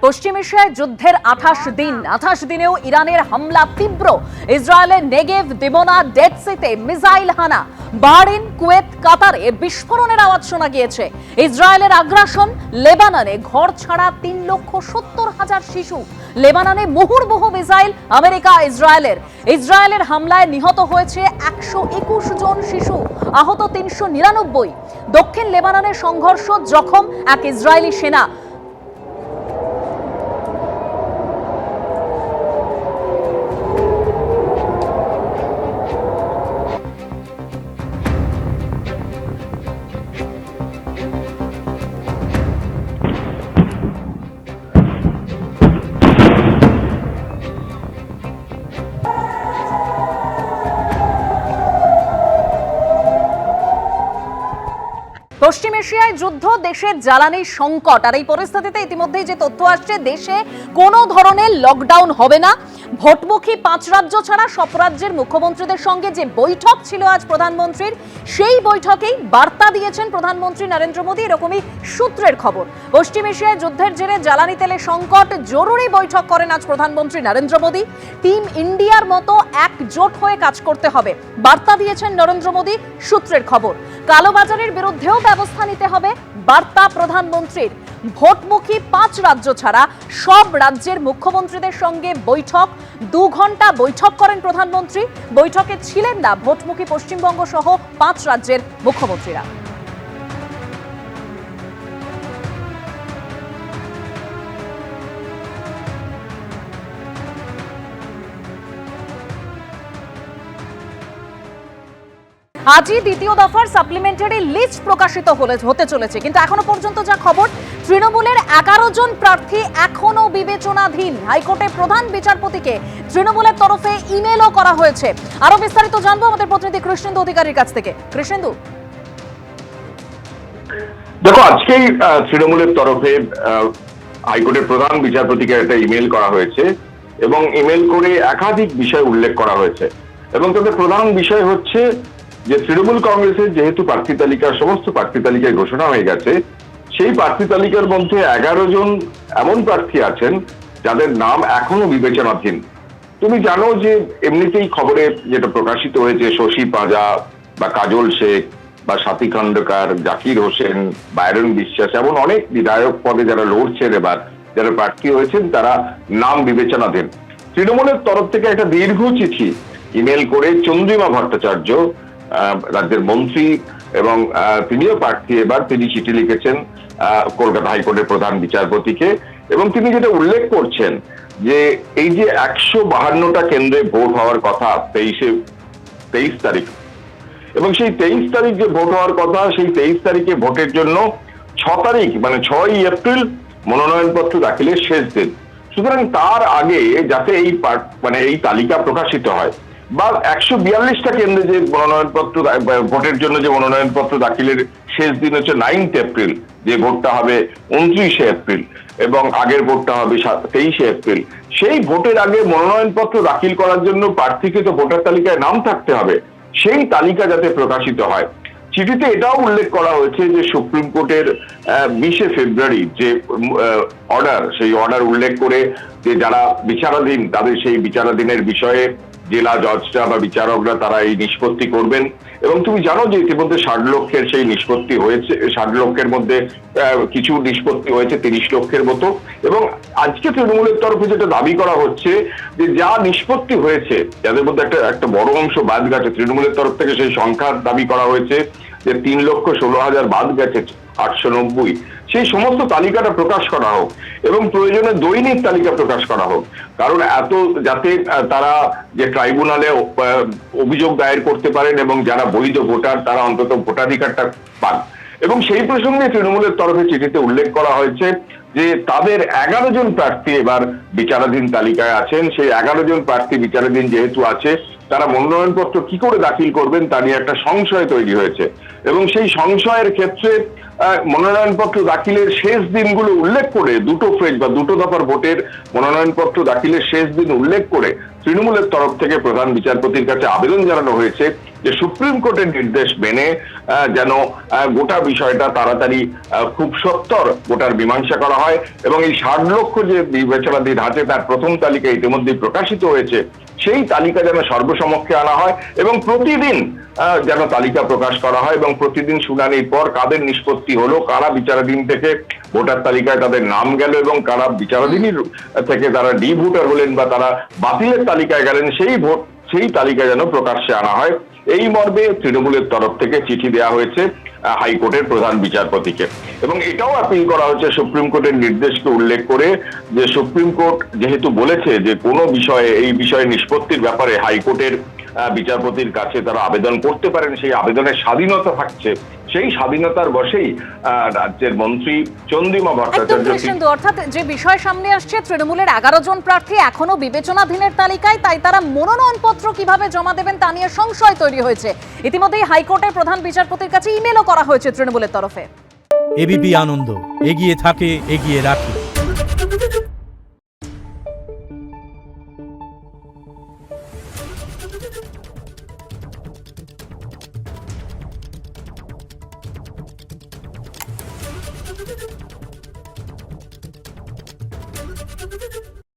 পশ্চিম এশিয়ায় যুদ্ধের 28 দিনেও ইরানের হামলা তীব্র। ইসরায়েলের নেগেভ, দিবোনা, ডেড সিতে মিসাইল হানা, বাহরিন, কুয়েত, কাতারে বিস্ফোরণের আওয়াজ শোনা গিয়েছে। ইসরায়েলের আগ্রাসন, লেবাননে ঘর ছাড়া 3,70,000 শিশু। লেবাননে মুহুর্মুহু মিসাইল আমেরিকা ইসরায়েলের হামলায় নিহত হয়েছে 121 জন শিশু, আহত 399। দক্ষিণ লেবাননের সংঘর্ষ, জখম এক ইসরায়েলি সেনা। পশ্চিম এশিয়ায় যুদ্ধ, দেশের জ্বালানি সংকট, আর এই পরিস্থিতিতে ইতিমধ্যেই যে তথ্য আসছে, দেশে কোনো ধরনের লকডাউন হবে না। ভোটমুখী 5 রাজ্য ছাড়া সব রাজ্যের মুখ্যমন্ত্রীদের সঙ্গে যে বৈঠক ছিল আজ প্রধানমন্ত্রীর, সেই বৈঠকেই বার্তা দিয়েছেন প্রধানমন্ত্রী নরেন্দ্র মোদী, এরকমই সূত্রের খবর। পশ্চিম এশিয়ায় যুদ্ধের জেরে জ্বালানি তেলের সংকট, জরুরি বৈঠক করেন আজ প্রধানমন্ত্রী নরেন্দ্র মোদী। টিম ইন্ডিয়ার মতো একজোট হয়ে কাজ করতে হবে, বার্তা দিয়েছেন নরেন্দ্র মোদী, সূত্রের খবর। কালোবাজারের বিরুদ্ধেও ব্যবস্থা নিতে হবে, বার্তা প্রধানমন্ত্রীর। ভোটমুখী 5 রাজ্য ছাড়া সব রাজ্যের মুখ্যমন্ত্রীদের সঙ্গে বৈঠক, 2 ঘন্টা বৈঠক করেন প্রধানমন্ত্রী। বৈঠকে ছিলেন না ভোটমুখী পশ্চিমবঙ্গ সহ 5 রাজ্যের মুখ্যমন্ত্রীরা। আজই দ্বিতীয় দফার সাপ্লিমেন্টারি লিস্ট প্রকাশিত হতে চলেছে, কিন্তু এখনো পর্যন্ত যা খবর, তৃণমূলের 11 জন প্রার্থী এখনো বিবেচনাধীন। হাইকোর্টে প্রধান বিচারপতিকে তৃণমূলের তরফে ইমেলও করা হয়েছে। আরো বিস্তারিত জানবো আমাদের প্রতিনিধি কৃষ্ণেন্দু অধিকারীর কাছ থেকে। কৃষ্ণেন্দু, দেখো, আজকেই তৃণমূলের তরফে হাইকোর্টের প্রধান বিচারপতিকে একটা ইমেল করা হয়েছে এবং ইমেল করে একাধিক বিষয় উল্লেখ করা হয়েছে। এবং তাদের প্রধান বিষয় হচ্ছে যে তৃণমূল কংগ্রেসের যেহেতু প্রার্থী তালিকা, সমস্ত প্রার্থী তালিকায় ঘোষণা হয়ে গেছে, সেই প্রার্থী তালিকার মধ্যে 11 জন এমন প্রার্থী আছেন যাদের নাম এখনো বিবেচনাধীন। তুমি জানো যে এমনিতেই খবরে যেটা প্রকাশিত হয়েছে, শশী পাঁজা বা কাজল শেখ বা সাথী খন্দকার, জাকির হোসেন, বাইরন বিশ্বাস, এমন অনেক বিধায়ক পদে যারা লড়ছেন, এবার যারা প্রার্থী হয়েছেন, তারা নাম বিবেচনাধীন। তৃণমূলের তরফ থেকে একটা দীর্ঘ চিঠি ইমেল করে চন্দ্রিমা ভট্টাচার্য, রাজ্যের মন্ত্রী এবং তিনিও প্রার্থী, এবার তিনি চিঠি লিখেছেন কলকাতা হাইকোর্টের প্রধান বিচারপতিকে। এবং তিনি যেটা উল্লেখ করছেন যে এই যে 152টা কেন্দ্রে ভোট হওয়ার কথা 23 তারিখ, এবং সেই 23 তারিখ যে ভোট হওয়ার কথা, সেই 23 তারিখে ভোটের জন্য 6 তারিখ মানে 6ই এপ্রিল মনোনয়নপত্র দাখিলের শেষ দিন। সুতরাং তার আগে যাতে এই তালিকা প্রকাশিত হয়, বা 142টা কেন্দ্রে যে মনোনয়নপত্র ভোটের জন্য যে মনোনয়নপত্র দাখিলের শেষ দিন হচ্ছে 9 এপ্রিল, যে ভোটটা হবে 29 এপ্রিল এবং আগের ভোটটা হবে 23 এপ্রিল। সেই ভোটের আগে মনোনয়নপত্র দাখিল করার জন্য প্রার্থীকে তো ভোটার তালিকায় নাম থাকতে হবে, সেই তালিকা যাতে প্রকাশিত হয়। চিঠিতে এটাও উল্লেখ করা হয়েছে যে সুপ্রিম কোর্টের 20 ফেব্রুয়ারি যে অর্ডার, সেই অর্ডার উল্লেখ করে যে যারা বিচারাধীন, তাদের সেই বিচারাধীনের বিষয়ে জেলা জজরা বা বিচারকরা তারা এই নিষ্পত্তি করবেন। এবং তুমি জানো যে ইতিমধ্যে 60 লক্ষের সেই নিষ্পত্তি হয়েছে, 60 লক্ষের মধ্যে কিছু নিষ্পত্তি হয়েছে 30 লক্ষের মতো। এবং আজকে তৃণমূলের তরফে যেটা দাবি করা হচ্ছে যে যা নিষ্পত্তি হয়েছে, যাদের মধ্যে একটা বড় অংশ বাদ গেছে, তৃণমূলের তরফ থেকে সেই সংখ্যার দাবি করা হয়েছে যে 3,16,000 বাদ গেছে 890, সেই সমস্ত তালিকাটা প্রকাশ করা হোক এবং প্রয়োজনে দৈনিক তালিকা প্রকাশ করা হোক। কারণ যাতে তারা যে ট্রাইব্যুনালে অভিযোগ দায়ের করতে পারেন এবং যারা বৈধ ভোটার তারা অন্তত ভোটাধিকারটা পান। এবং সেই প্রসঙ্গে তৃণমূলের তরফে চিঠিতে উল্লেখ করা হয়েছে যে তাদের 11 জন প্রার্থী এবার বিচারাধীন তালিকায় আছেন। সেই 11 জন প্রার্থী বিচারাধীন যেহেতু আছে, তারা মনোনয়নপত্র কি করে দাখিল করবেন তা নিয়ে একটা সংশয় তৈরি হয়েছে। এবং সেই সংশয়ের ক্ষেত্রে মনোনয়নপত্র দাখিলের শেষ দিনগুলো উল্লেখ করে, 2 ফেজ বা 2 দফার ভোটের মনোনয়নপত্র দাখিলের শেষ দিন উল্লেখ করে তৃণমূলের তরফ থেকে প্রধান বিচারপতির কাছে আবেদন জানানো হয়েছে যে সুপ্রিম কোর্টের নির্দেশ মেনে যেন গোটা বিষয়টা তাড়াতাড়ি খুব সত্বর গোটার মীমাংসা করা হয় এবং এই 60 লক্ষ যে বিবেচনাধীন আছে তার প্রথম তালিকা ইতিমধ্যে প্রকাশিত হয়েছে, সেই তালিকা যেন সর্বসমক্ষে আনা হয় এবং প্রতিদিন যেন তালিকা প্রকাশ করা হয় এবং প্রতিদিন শুনানির পর কাদের নিষ্পত্তি হলো, কারা বিচারাধীন থেকে ভোটার তালিকায় তাদের নাম গেল এবং কারা বিচারাধীন থেকে তারা ডি ভোটার হলেন বা তারা বাতিলের তালিকায় গেলেন, সেই তালিকা যেন প্রকাশ্যে আনা হয়। এই মর্মে তৃণমূলের তরফ থেকে চিঠি দেওয়া হয়েছে হাইকোর্টের প্রধান বিচারপতিকে এবং এটাও আপিল করা হচ্ছে সুপ্রিম কোর্টের নির্দেশকে উল্লেখ করে যে সুপ্রিম কোর্ট যেহেতু বলেছে যে কোনো বিষয়ে এই বিষয়ে নিষ্পত্তির ব্যাপারে হাইকোর্টের বিচারপতির কাছে তারা আবেদন করতে পারেন, সেই আবেদনের স্বাধীনতা থাকছে, সেই স্বাধীনতার বশেই রাজ্যের মন্ত্রী চন্দ্রিমা ভট্টাচার্য, অর্থাৎ যে বিষয় সামনে আসছে তৃণমূলের 11 জন প্রার্থী এখনো বিবেচনাধীনের তালিকায়, তাই তারা মনোনয়নপত্র কিভাবে জমা দেবেন তা নিয়ে সংশয় তৈরি হয়েছে। ইতিমধ্যেই হাইকোর্টের প্রধান বিচারপতির কাছে ইমেলও করা হয়েছে তৃণমূলের তরফে। এবিপি আনন্দ, এগিয়ে থাকে, এগিয়ে রাখে।